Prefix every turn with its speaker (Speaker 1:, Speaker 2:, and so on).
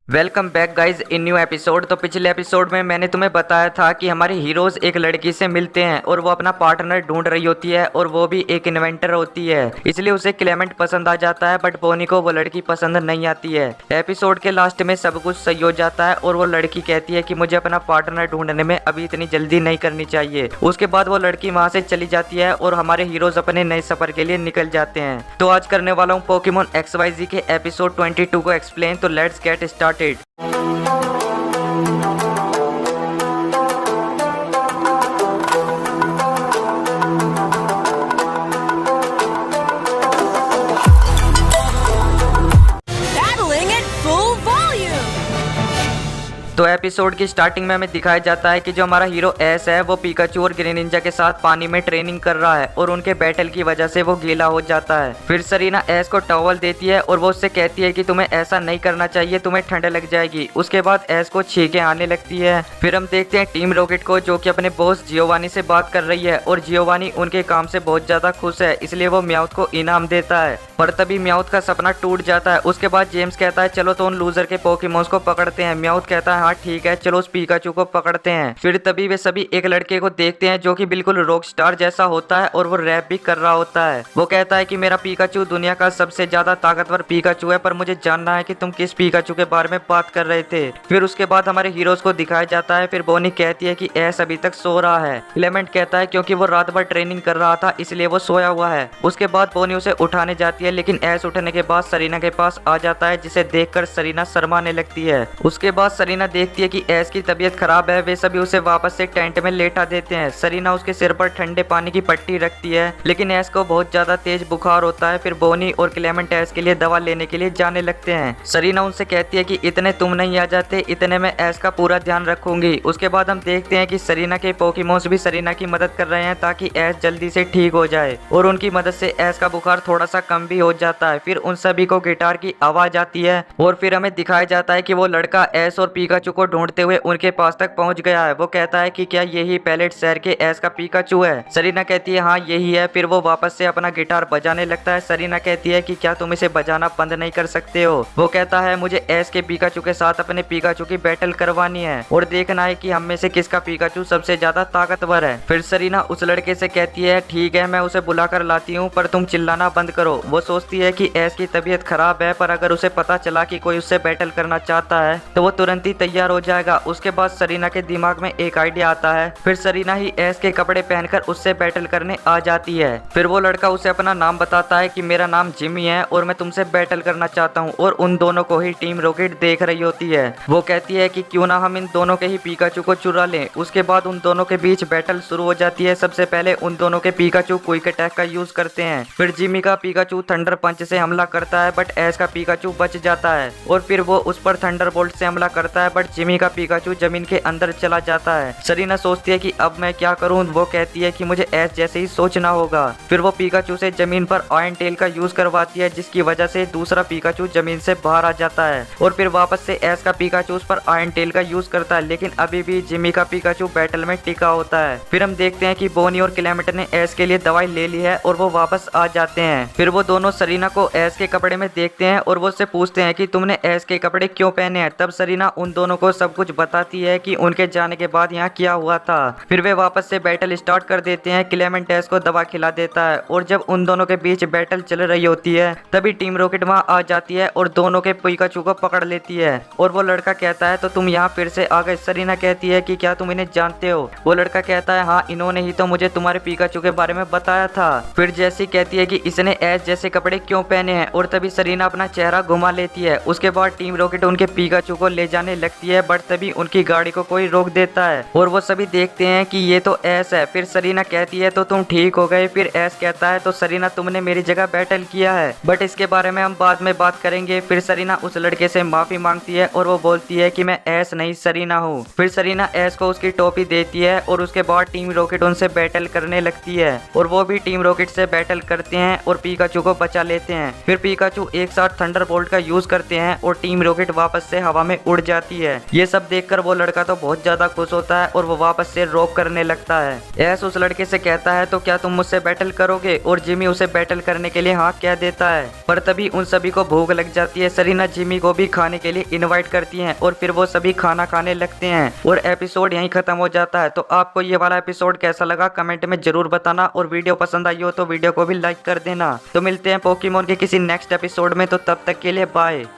Speaker 1: Welcome back guys in new episode. तो पिछले episode में मैंने तुम्हें बताया था कि हमारे हीरोज एक लड़की से मिलते हैं और वो अपना पार्टनर ढूंढ रही होती है और वो भी एक इन्वेंटर होती है, इसलिए उसे क्लेमेंट पसंद आ जाता है। बट बोनी को वो लड़की पसंद नहीं आती है। एपिसोड के लास्ट में सब कुछ सही हो जाता है और वो लड़की कहती है कि मुझे अपना पार्टनर ढूंढने में अभी इतनी जल्दी नहीं करनी चाहिए। उसके बाद वो लड़की वहां से चली जाती है और हमारे हीरोज अपने नए सफर के लिए निकल जाते हैं। तो आज करने वाला हूँ पोकेमॉन XYZ के एपिसोड 22 को एक्सप्लेन। तो let's get started.
Speaker 2: Battling at full volume!
Speaker 1: तो एपिसोड की स्टार्टिंग में हमें दिखाया जाता है कि जो हमारा हीरो एस है वो पिकाचू और ग्रेनिंजा के साथ पानी में ट्रेनिंग कर रहा है और उनके बैटल की वजह से वो गीला हो जाता है। फिर सरीना एस को टॉवल देती है और वो उससे कहती है कि तुम्हें ऐसा नहीं करना चाहिए, तुम्हें ठंड लग जाएगी। उसके बाद एस को छींकें आने लगती है। फिर हम देखते हैं टीम रॉकेट को जो कि अपने बॉस जियोवानी से बात कर रही है और जियोवानी उनके काम से बहुत ज्यादा खुश है, इसलिए वो म्याउथ को इनाम देता है। पर तभी म्याउथ का सपना टूट जाता है। उसके बाद जेम्स कहता है चलो तो उन लूजर के पोकेमॉन्स को पकड़ते हैं। म्याउथ कहता है हाँ ठीक है, चलो उस पिकाचू को पकड़ते हैं। फिर तभी वे सभी एक लड़के को देखते हैं जो कि बिल्कुल रॉक स्टार जैसा होता है और वो रैप भी कर रहा होता है। वो कहता है कि मेरा पिकाचू दुनिया का सबसे ज्यादा ताकतवर पिकाचू है, पर मुझे जानना है कि तुम किस पिकाचू के बारे में बात कर रहे थे। फिर उसके बाद हमारे हीरोज को दिखाया जाता है। फिर बोनी कहती है कि एस अभी तक सो रहा है। क्लेमेंट कहता है क्योंकि वो रात भर ट्रेनिंग कर रहा था इसलिए वो सोया हुआ है। उसके बाद बोनी उसे उठाने जाती है, लेकिन एस उठने के बाद सरीना के पास आ जाता है, जिसे देखकर सरीना शर्माने लगती है। उसके बाद सरीना देखती है कि एस की तबीयत खराब है। वे सभी उसे वापस से टेंट में लेटा देते हैं। सरीना उसके सिर पर ठंडे पानी की पट्टी रखती है, लेकिन एस को बहुत ज्यादा तेज बुखार होता है। फिर बोनी और क्लेमेंट एस के लिए दवा लेने के लिए जाने लगते हैं। सरीना उनसे कहती है कि इतने तुम नहीं आ जाते, इतने में एस का पूरा ध्यान रखूंगी। उसके बाद हम देखते हैं कि सरीना के पोकेमॉन्स भी सरीना की मदद कर रहे हैं ताकि एस जल्दी से ठीक हो जाए और उनकी मदद से एस का बुखार थोड़ा सा कम भी हो जाता है। फिर उन सभी को गिटार की आवाज आती है और फिर हमें दिखाया जाता है कि वो लड़का एस और पिकाचू को ढूंढते हुए उनके पास तक पहुंच गया है। वो कहता है कि क्या यही पैलेट शहर के एस का पिकाचू है? सरीना कहती है हाँ यही है। फिर वो वापस से अपना गिटार बजाने लगता है। सरीना कहती है कि क्या तुम इसे बजाना बंद नहीं कर सकते हो? वो कहता है मुझे एस के पिकाचू के साथ अपने पिकाचू की बैटल करवानी है और देखना है कि हम में से किसका पिकाचू सबसे ज्यादा ताकतवर है। फिर सरीना उस लड़के से कहती है ठीक है मैं उसे बुला कर लाती हूँ, पर तुम चिल्लाना बंद करो। वो सोचती है कि एस की तबीयत खराब है, पर अगर उसे पता चला कि कोई उससे बैटल करना चाहता है तो वो तुरंत ही तैयार हो जाएगा। उसके बाद सरीना के दिमाग में एक आइडिया आता है। फिर सरीना ही एस के कपड़े पहनकर उससे बैटल करने आ जाती है। फिर वो लड़का उसे अपना नाम बताता है कि मेरा नाम जिमी है और मैं तुमसे बैटल करना चाहता हूँ, और उन दोनों को ही टीम रॉकेट देख रही होती है। वो कहती है कि क्यों ना हम इन दोनों के ही पिकाचू को चुरा लें। उसके बाद उन दोनों के बीच बैटल शुरू हो जाती है। सबसे पहले उन दोनों के पिकाचू क्विक अटैक का यूज करते हैं। फिर जिमी का पिकाचू थंडर पंच से हमला करता है, बट एस का पिकाचू बच जाता है और फिर वो उस पर थंडर बोल्ट से हमला करता है, बट जिमी का पिकाचू जमीन के अंदर चला जाता है। सरीना सोचती है कि अब मैं क्या करूं। वो कहती है कि मुझे एस जैसे ही सोचना होगा। फिर वो पिकाचू से जमीन पर आयरन टेल का यूज करवाती है, जिसकी वजह से दूसरा पिकाचू जमीन से बाहर आ जाता है और फिर वापस से एस का पिकाचू उस पर आयरन टेल का यूज करता है, लेकिन अभी भी जिमी का पिकाचू बैटल में टिका होता है। फिर हम देखते हैं कि बोनी और क्लेमेंट ने एस के लिए दवाई ले ली है और वो वापस आ जाते हैं। फिर वो दोनों सरीना को एस के कपड़े में देखते हैं और वो उससे पूछते हैं कि तुमने एस के कपड़े क्यों पहने हैं। तब सरीना उन दोनों को सब कुछ बताती है कि उनके जाने के बाद यहाँ क्या हुआ था। फिर वे वापस से बैटल स्टार्ट कर देते हैं। क्लेमेंट एस को दवा खिला देता है और जब उन दोनों के बीच बैटल चल रही होती है तभी टीम रॉकेट वहाँ आ जाती है और दोनों के पिकाचू को पकड़ लेती है। और वो लड़का कहता है तो तुम यहाँ फिर से आ गए। सरीना कहती है कि क्या तुम इन्हें जानते हो? वो लड़का कहता है हाँ इन्होंने ही तो मुझे तुम्हारे पिकाचू के बारे में बताया था। फिर जैसी कहती है कि इसने एस जैसे कपड़े क्यों पहने हैं, और तभी सरीना अपना चेहरा घुमा लेती है। उसके बाद टीम रॉकेट उनके पिकाचू को ले जाने लगती है, बट तभी उनकी गाड़ी को कोई रोक देता है और वो सभी देखते हैं कि ये तो एस है। फिर सरीना कहती है तो तुम ठीक हो गए। फिर एस कहता है तो सरीना तुमने मेरी जगह बैटल किया है, बट इसके बारे में हम बाद में बात करेंगे। फिर सरीना उस लड़के से माफी मांगती है और वो बोलती है कि मैं एस नहीं सरीना हूँ। फिर सरीना एस को उसकी टोपी देती है और उसके बाद टीम रॉकेट उनसे बैटल करने लगती है और वो भी टीम रॉकेट से बैटल करते हैं और पिकाचू को बचा लेते हैं। फिर पिकाचू एक साथ थंडर बोल्ट का यूज करते हैं और टीम रॉकेट वापस से हवा में उड़ जाती है। है। ये सब देखकर वो लड़का तो बहुत ज्यादा खुश होता है और वो वापस से रॉक करने लगता है। एस उस लड़के से कहता है तो क्या तुम मुझसे बैटल करोगे, और जिमी उसे बैटल करने के लिए हाँ कह देता है। पर तभी उन सभी को भूख लग जाती है। सरीना जिमी को भी खाने के लिए इनवाइट करती है और फिर वो सभी खाना खाने लगते हैं और एपिसोड यहीं खत्म हो जाता है। तो आपको ये वाला एपिसोड कैसा लगा कमेंट में जरूर बताना, और वीडियो पसंद आई हो तो वीडियो को भी लाइक कर देना। तो मिलते हैं पोकेमॉन के किसी नेक्स्ट एपिसोड में, तो तब तक के लिए बाय।